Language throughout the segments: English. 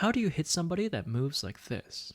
how do you hit somebody that moves like this?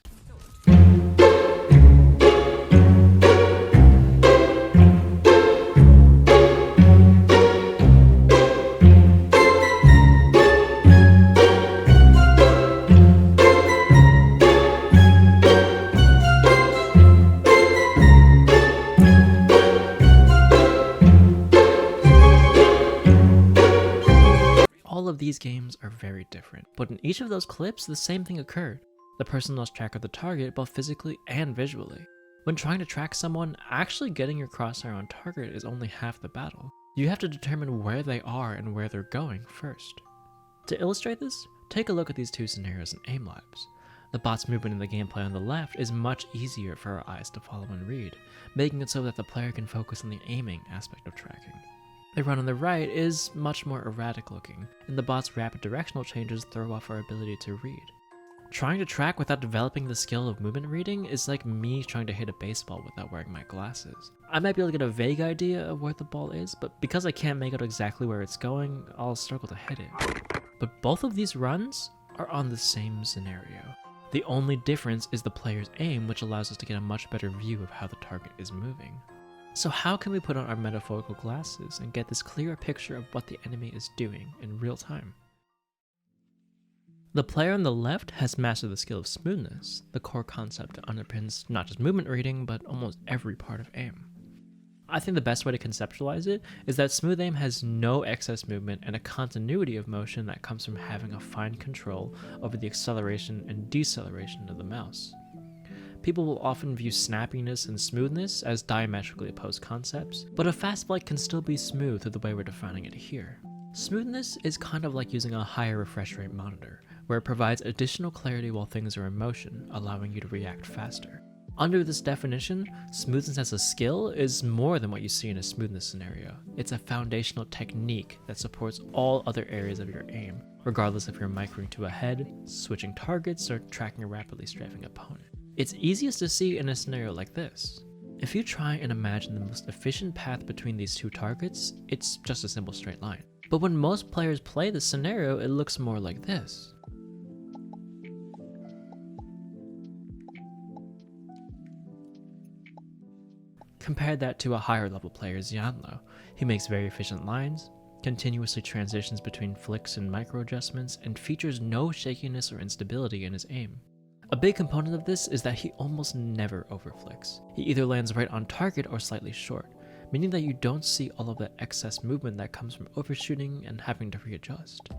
All of these games are very different, but in each of those clips, the same thing occurred. The person lost track of the target both physically and visually. When trying to track someone, actually getting your crosshair on target is only half the battle. You have to determine where they are and where they're going first. To illustrate this, take a look at these two scenarios in aimlabs. The bot's movement in the gameplay on the left is much easier for our eyes to follow and read, making it so that the player can focus on the aiming aspect of tracking. The run on the right is much more erratic looking, and the bot's rapid directional changes throw off our ability to read. Trying to track without developing the skill of movement reading is like me trying to hit a baseball without wearing my glasses. I might be able to get a vague idea of where the ball is, but because I can't make out exactly where it's going, I'll struggle to hit it. But both of these runs are on the same scenario. The only difference is the player's aim, which allows us to get a much better view of how the target is moving. So how can we put on our metaphorical glasses and get this clearer picture of what the enemy is doing in real time? The player on the left has mastered the skill of smoothness, the core concept that underpins not just movement reading, but almost every part of aim. I think the best way to conceptualize it is that smooth aim has no excess movement and a continuity of motion that comes from having a fine control over the acceleration and deceleration of the mouse. People will often view snappiness and smoothness as diametrically opposed concepts, but a fast flight can still be smooth through the way we're defining it here. Smoothness is kind of like using a higher refresh rate monitor, where it provides additional clarity while things are in motion, allowing you to react faster. Under this definition, smoothness as a skill is more than what you see in a smoothness scenario. It's a foundational technique that supports all other areas of your aim, regardless if you're microing to a head, switching targets, or tracking a rapidly strafing opponent. It's easiest to see in a scenario like this. If you try and imagine the most efficient path between these two targets, it's just a simple straight line. But when most players play this scenario, it looks more like this. Compare that to a higher level player, Zeonlo. He makes very efficient lines, continuously transitions between flicks and micro adjustments, and features no shakiness or instability in his aim. A big component of this is that he almost never overflicks. He either lands right on target or slightly short, meaning that you don't see all of that excess movement that comes from overshooting and having to readjust.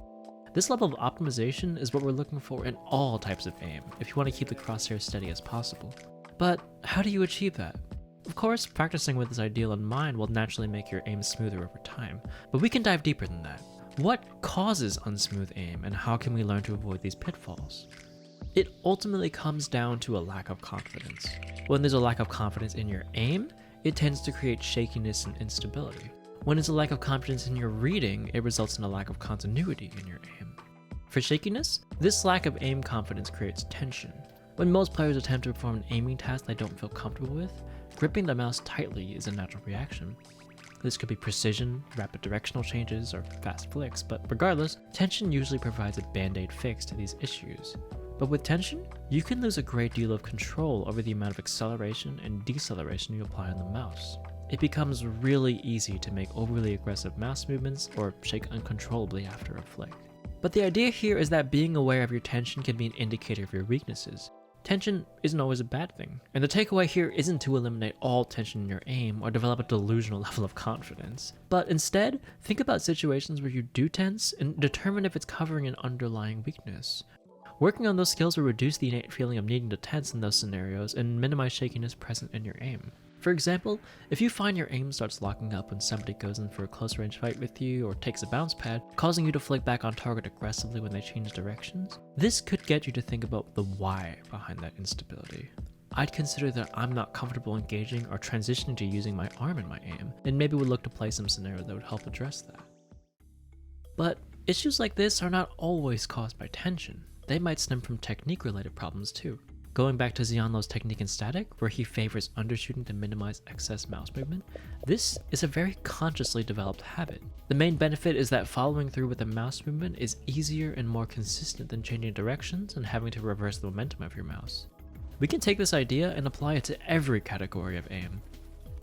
This level of optimization is what we're looking for in all types of aim if you want to keep the crosshair steady as possible. But how do you achieve that? Of course, practicing with this ideal in mind will naturally make your aim smoother over time, but we can dive deeper than that. What causes unsmooth aim, and how can we learn to avoid these pitfalls? It ultimately comes down to a lack of confidence. When there's a lack of confidence in your aim, it tends to create shakiness and instability. When it's a lack of confidence in your reading, it results in a lack of continuity in your aim. For shakiness, this lack of aim confidence creates tension. When most players attempt to perform an aiming task they don't feel comfortable with, gripping the mouse tightly is a natural reaction. This could be precision, rapid directional changes, or fast flicks, but regardless, tension usually provides a band-aid fix to these issues. But with tension, you can lose a great deal of control over the amount of acceleration and deceleration you apply on the mouse. It becomes really easy to make overly aggressive mouse movements or shake uncontrollably after a flick. But the idea here is that being aware of your tension can be an indicator of your weaknesses. Tension isn't always a bad thing, and the takeaway here isn't to eliminate all tension in your aim or develop a delusional level of confidence, but instead, think about situations where you do tense and determine if it's covering an underlying weakness. Working on those skills will reduce the innate feeling of needing to tense in those scenarios and minimize shakiness present in your aim. For example, if you find your aim starts locking up when somebody goes in for a close range fight with you or takes a bounce pad, causing you to flick back on target aggressively when they change directions, this could get you to think about the why behind that instability. I'd consider that I'm not comfortable engaging or transitioning to using my arm in my aim, and maybe would look to play some scenario that would help address that. But issues like this are not always caused by tension. They might stem from technique-related problems too. Going back to Zeonlo's technique in static, where he favors undershooting to minimize excess mouse movement, this is a very consciously developed habit. The main benefit is that following through with a mouse movement is easier and more consistent than changing directions and having to reverse the momentum of your mouse. We can take this idea and apply it to every category of aim.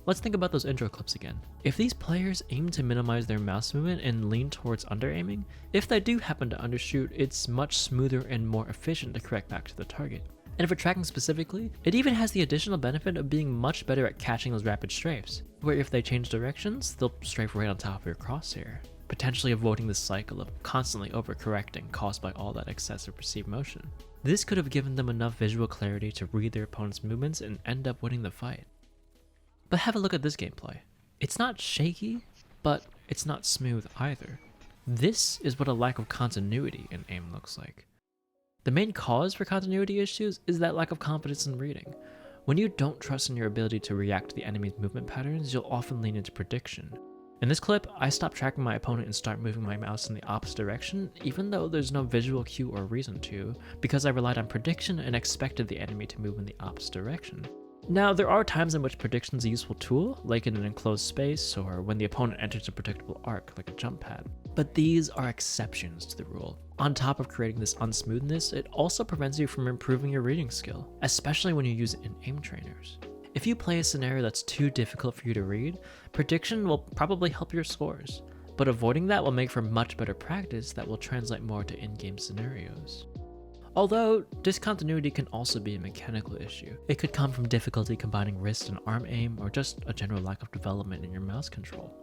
Let's think about those intro clips again. If these players aim to minimize their mouse movement and lean towards under-aiming, if they do happen to undershoot, it's much smoother and more efficient to correct back to the target. And for tracking specifically, it even has the additional benefit of being much better at catching those rapid strafes, where if they change directions, they'll strafe right on top of your crosshair, potentially avoiding the cycle of constantly overcorrecting caused by all that excessive perceived motion. This could have given them enough visual clarity to read their opponent's movements and end up winning the fight. But have a look at this gameplay. It's not shaky, but it's not smooth either. This is what a lack of continuity in aim looks like. The main cause for continuity issues is that lack of confidence in reading. When you don't trust in your ability to react to the enemy's movement patterns, you'll often lean into prediction. In this clip, I stopped tracking my opponent and start moving my mouse in the opposite direction, even though there's no visual cue or reason to, because I relied on prediction and expected the enemy to move in the opposite direction. Now, there are times in which prediction is a useful tool, like in an enclosed space or when the opponent enters a predictable arc, like a jump pad. But these are exceptions to the rule. On top of creating this unsmoothness, it also prevents you from improving your reading skill, especially when you use it in aim trainers. If you play a scenario that's too difficult for you to read, prediction will probably help your scores, but avoiding that will make for much better practice that will translate more to in-game scenarios. Although, discontinuity can also be a mechanical issue. It could come from difficulty combining wrist and arm aim, or just a general lack of development in your mouse control.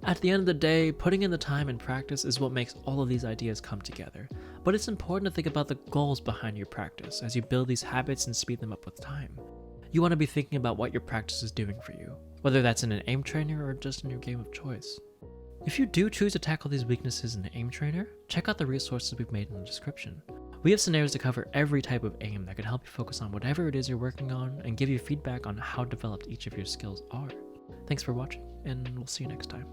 At the end of the day, putting in the time and practice is what makes all of these ideas come together, but it's important to think about the goals behind your practice as you build these habits and speed them up with time. You want to be thinking about what your practice is doing for you, whether that's in an aim trainer or just in your game of choice. If you do choose to tackle these weaknesses in an aim trainer, check out the resources we've made in the description. We have scenarios to cover every type of aim that can help you focus on whatever it is you're working on and give you feedback on how developed each of your skills are. Thanks for watching, and we'll see you next time.